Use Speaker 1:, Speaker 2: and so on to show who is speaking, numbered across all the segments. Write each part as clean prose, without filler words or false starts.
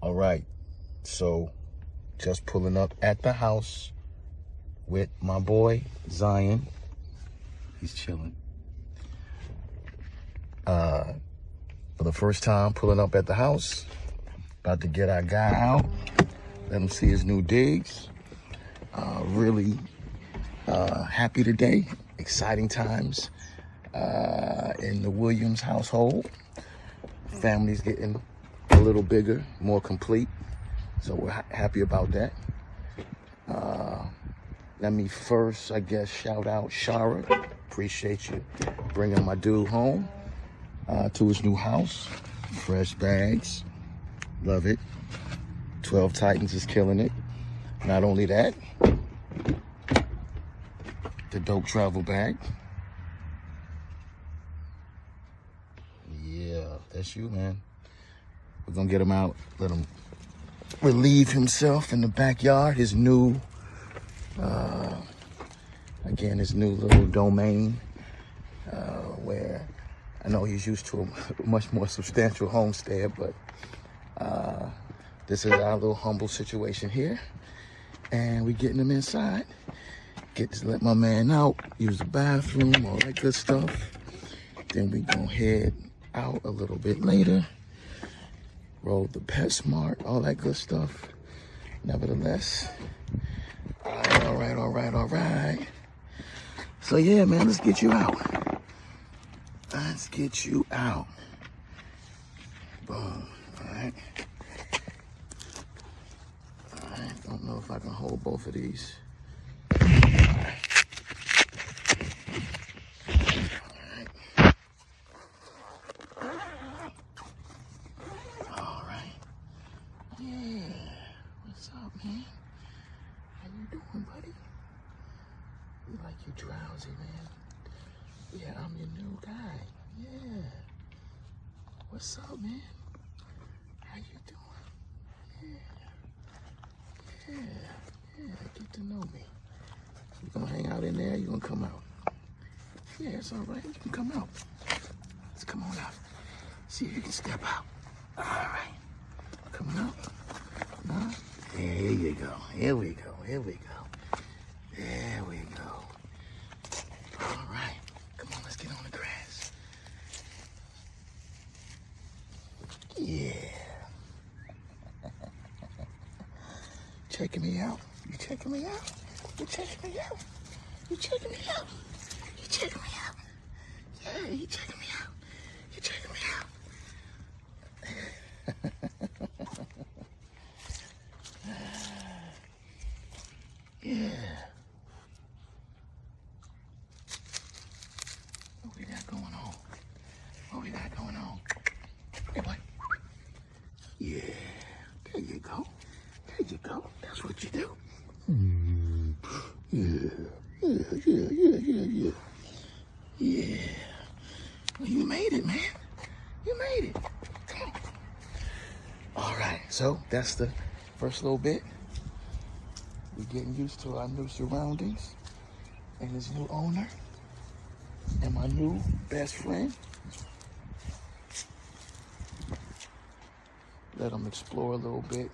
Speaker 1: All right, so just pulling up at the house with my boy Zion. He's chilling. For the first time pulling up at the house, about to get our guy out, let him see his new digs. Really happy today, exciting times in the Williams household. Family's getting a little bigger, more complete, so we're happy about that. Let me first, I guess, shout out Shara. Appreciate you bringing my dude home to his new house. Fresh bags, love it. 12 Titans is killing it. Not only that, the dope travel bag. Yeah, that's you, man. We're gonna get him out, let him relieve himself in the backyard. His new, again, his new little domain, where I know he's used to a much more substantial homestead, but this is our little humble situation here. And we're getting him inside. Get to let my man out, use the bathroom, all that good stuff. Then we gonna head out a little bit later. Roll the PetSmart, all that good stuff. Nevertheless, all right. So yeah, man, let's get you out. Let's get you out. Boom, all right. Don't know if I can hold both of these. All right. Yeah. What's up, man? How you doing, buddy? You like you drowsy, man? Yeah, I'm your new guy. Yeah. What's up, man? How you doing? Yeah, get to know me. You gonna hang out in there, you gonna come out? Yeah, it's all right, you can come out. Let's come on out. See if you can step out. All right, coming out. Huh? There you go, here we go. There we go. All right, come on, let's get on the grass. Yeah. Checking me out? You checking me out? You checking me out? You checking me out? You checking me out? Yeah, you checking me out? You checking me out? Yeah. What we got going on? What we got going on? Hey, boy. Yeah. There you go. There you go. That's what you do. Yeah. Well, you made it, man. You made it. Come on. All right. So that's the first little bit. We're getting used to our new surroundings and his new owner and my new best friend. Let him explore a little bit.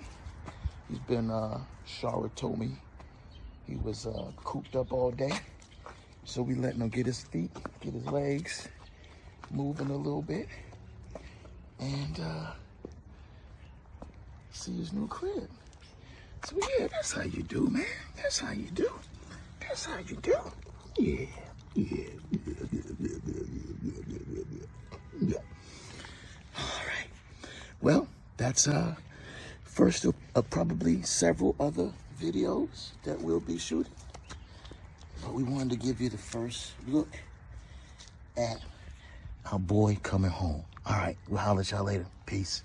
Speaker 1: He's been, Shara told me he was cooped up all day. So we letting him get his feet, get his legs moving a little bit. And see his new crib. So yeah, that's how you do, man. That's how you do. That's how you do. Yeah. All right. Well, that's first of probably several other videos that we'll be shooting. But we wanted to give you the first look at our boy coming home. All right, we'll holler at y'all later. Peace.